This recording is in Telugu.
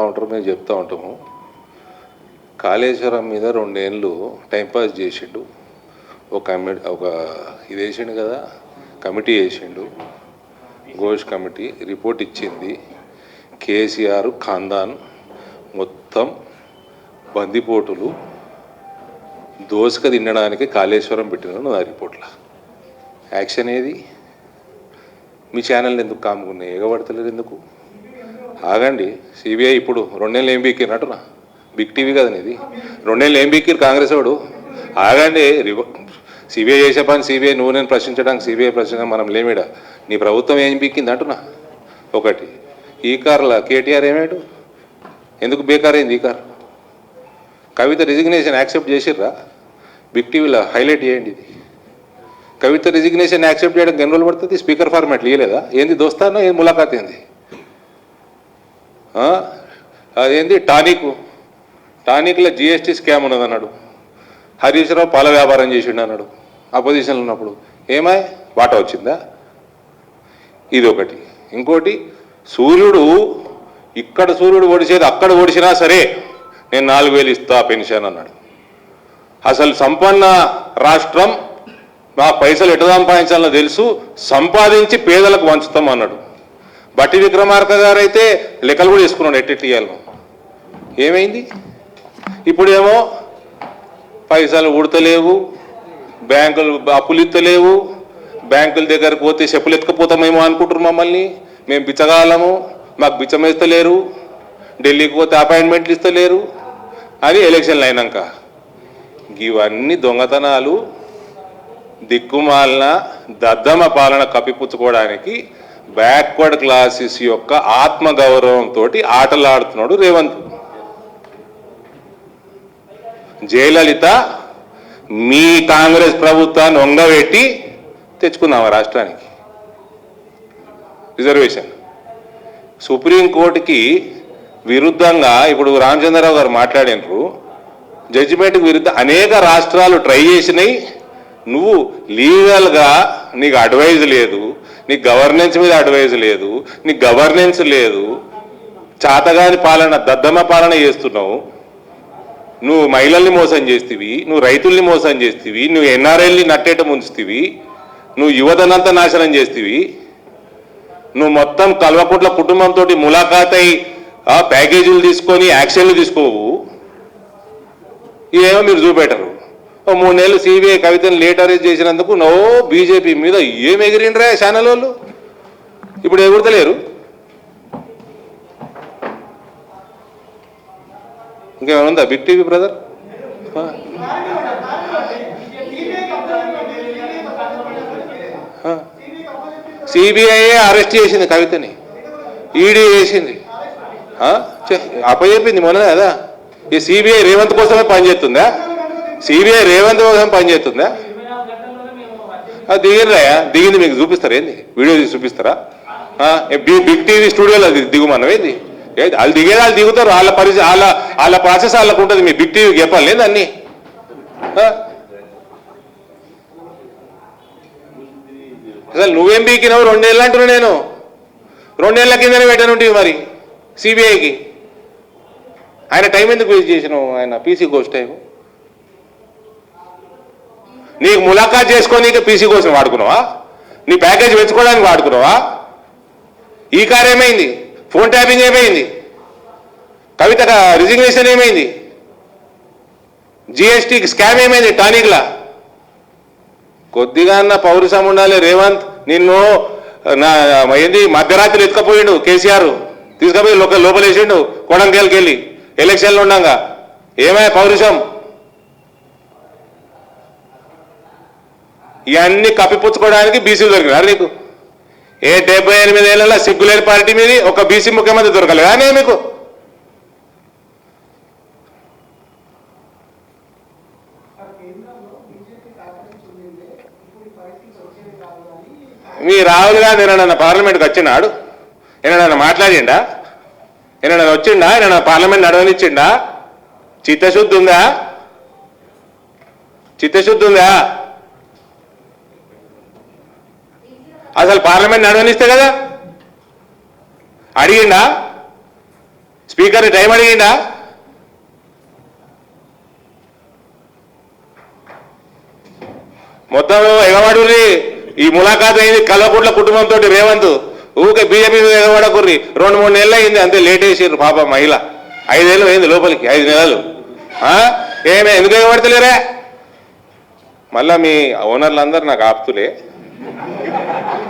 ఉంటారు మేము చెప్తూ ఉంటాము. కాళేశ్వరం మీద 2 ఏళ్ళు టైంపాస్ చేసిండు. ఒక ఇది వేసిండు కదా, కమిటీ వేసిండు, ఘోష్ కమిటీ రిపోర్ట్ ఇచ్చింది. కేసీఆర్ ఖాందాన్ మొత్తం బందిపోటులు దోసుక తినడానికి కాళేశ్వరం పెట్టినాను ఆ రిపోర్ట్లో. యాక్షన్ ఏది? మీ ఛానల్ ఎందుకు కాముకున్నాయి? ఎగబడతలేదు ఎందుకు? ఆగండి. సిబిఐ ఇప్పుడు 2 నెలలు ఏం బీకినట్టునా? బిగ్ టీవీ కదా ఇది. 2 నెలలు ఏం బీకిరు కాంగ్రెస్ వాడు? ఆగండి. సిబిఐ చేసే పని సిబిఐ, నువ్వు నేను ప్రశ్నించడానికి సిబిఐ ప్రశ్నించడం మనం లేమిడ. నీ ప్రభుత్వం ఏం బీకింది అంటున్నా. ఒకటి ఈ కార్ల కేటీఆర్ ఏమేడు? ఎందుకు బేకారైంది ఈ కార్? కవిత రిజిగ్నేషన్ యాక్సెప్ట్ చేసిర్రా? బిగ్ టీవీలో హైలైట్ చేయండి. ఇది కవిత రిజిగ్నేషన్ యాక్సెప్ట్ చేయడానికి ఎన్ని రోజులు పడుతుంది? స్పీకర్ ఫార్మాట్ ఇవ్వలేదా? ఏంది దోస్తానో ఏంది ములాఖాత్ ఏంది? అదేంది టానిక్లో జిఎస్టీ స్కామ్ ఉన్నది అన్నాడు. హరీష్ రావు పాల వ్యాపారం చేసిండు అన్నాడు అపోజిషన్లో ఉన్నప్పుడు. ఏమాయ్ వాటా వచ్చిందా? ఇది ఒకటి. ఇంకోటి, ఇక్కడ సూర్యుడు ఒడిసేది అక్కడ ఒడిసినా సరే నేను 4,000 ఇస్తా పెన్షన్ అన్నాడు. అసలు సంపన్న రాష్ట్రం, మా పైసలు ఎటు సంపాదించాలో తెలుసు, సంపాదించి పేదలకు వంచుతాం అన్నాడు. బట్టి విక్రమార్క గారు అయితే లెక్కలు కూడా వేసుకున్నాడు ఎట్టెట్లు ఇవ్వాలను. ఏమైంది? ఇప్పుడేమో పైసలు ఉడతలేవు, బ్యాంకులు అప్పులు ఇస్తలేవు, బ్యాంకుల దగ్గరకు పోతే చెప్పులు ఎత్తుకపోతామేమో అనుకుంటారు మమ్మల్ని. మేము బిచ్చగాలము, మాకు బిచ్చం ఇస్తలేరు, ఢిల్లీకి పోతే అపాయింట్మెంట్లు ఇస్తలేరు అని ఎలక్షన్లు అయినాక. ఇవన్నీ దొంగతనాలు, దిక్కుమాలిన దద్దమ పాలన కప్పిపుచ్చుకోవడానికి బ్యాక్వర్డ్ క్లాసెస్ యొక్క ఆత్మగౌరవంతో ఆటలాడుతున్నాడు రేవంత్. జయలలిత మీ కాంగ్రెస్ ప్రభుత్వాన్ని వంగబెట్టి తెచ్చుకున్నావా రాష్ట్రానికి రిజర్వేషన్? సుప్రీంకోర్టుకి విరుద్ధంగా ఇప్పుడు రామచంద్రరావు గారు మాట్లాడినారు. జడ్జిమెంట్కి విరుద్ధం అనేక రాష్ట్రాలు ట్రై చేసినాయి. నువ్వు లీగల్గా నీకు అడ్వైజ్ లేదు, నీకు గవర్నెన్స్ మీద అడ్వైజ్ లేదు, నీకు గవర్నెన్స్ లేదు, చాతగాని పాలన దద్దమ్మ పాలన చేస్తున్నావు. నువ్వు మహిళల్ని మోసం చేస్తీవి, నువ్వు రైతుల్ని మోసం చేస్తీవి, నువ్వు ఎన్ఆర్ఐల్ని నట్టేట ముంచుతీవి, నువ్వు యువతనంతా నాశనం చేస్తీవి, నువ్వు మొత్తం కల్వకుట్ల కుటుంబంతో ములాఖాతై ప్యాకేజీలు తీసుకొని యాక్షన్లు తీసుకోవు. ఇవేమో మీరు చూపెట్టరు. 3 నెలలు సిబిఐ కవితను లేట్ అరెస్ట్ చేసినందుకు బీజేపీ మీద ఏం ఎగిరిండ్రా ఛానల్ వాళ్ళు. ఇప్పుడు ఎగురతలేరు. ఇంకేమైనా ఉందా big TV brother? CBI arrest చేసింది కవితని, ఈడీ చేసింది, అప్పచెప్పింది మొన్న కదా. ఈ సిబిఐ రేవంత్ కోసమే పనిచేస్తుందా? సిబిఐ రేవంత్ కోసం పనిచేస్తుందా? దిగిరాయా? దిగింది మీకు చూపిస్తారా? ఏంది వీడియో తీసి చూపిస్తారా? బిగ్ టీవీ స్టూడియోలో దిగుమన్నవేంది? వాళ్ళు దిగేది వాళ్ళు దిగుతారు, వాళ్ళ ప్రాసెస్ వాళ్ళకు ఉంటుంది. మీ బిగ్ టీవీకి చెప్పాలి లేదు అన్నీ. అసలు నువ్వేం బీకినావు? 2 నెలలు అంటున్నా నేను. 2 నెలల కిందనే పెట్టనుంటివి మరి సిబిఐకి. ఆయన టైం ఎందుకు వేస్ట్ చేసినావు? ఆయన పీసీ ఘోష్ టైం నీకు ములాఖాత్ చేసుకోనీకి పీసీ కోసం వాడుకున్నావా? నీ ప్యాకేజ్ పెంచుకోవడానికి వాడుకున్నావా? ఈ కార్ ఏమైంది? ఫోన్ ట్యాపింగ్ ఏమైంది? కవిత రిజిగ్నేషన్ ఏమైంది? జిఎస్టీ స్కామ్ ఏమైంది? టానిక్లా కొద్దిగా అన్న పౌరుషం ఉండాలి. రేవంత్ నిన్ను ఏంది మధ్యరాత్రి ఎత్తుకపోయిండు కేసీఆర్, తీసుకుపోయి లోపలేసిండు కొడంగల్కి వెళ్ళి ఎలక్షన్లు ఉండగా. ఏమై పౌరుషం? ఇవన్నీ కప్పిపుచ్చుకోవడానికి బీసీలు దొరికినారు నీకు. 78 ఏళ్ళ సిగ్గులేని పార్టీ మీద ఒక బీసీ ముఖ్యమంత్రి దొరకలేదా మీకు? మీ రాహుల్ గాంధీ ఏమైనా పార్లమెంట్కి వచ్చినాడు? ఏమైనా మాట్లాడిండా? ఏమైనా వచ్చిండా? ఏమైనా పార్లమెంట్ నడవనిచ్చిండా? చిత్తశుద్ధి ఉందా? అసలు పార్లమెంట్ నడవనిస్తే కదా అడిగిండా? స్పీకర్ని టైం అడిగిండా? మొత్తం ఎగవాడుర్రి. ఈ ములాఖాత్ అయింది కల్వకుంట్ల కుటుంబంతో రేవంత్. ఊకే బీజేపీ ఎగవాడకుర్రి. 2-3 నెలలు అయింది అంతే, లేట్ వేసారు పాప మహిళ. 5 ఏళ్ళు అయింది లోపలికి, 5 నెలలు. ఏమే ఎందుకు ఎగబడతలేరే? మళ్ళా మీ ఓనర్లు అందరు నాకు ఆపుతులే.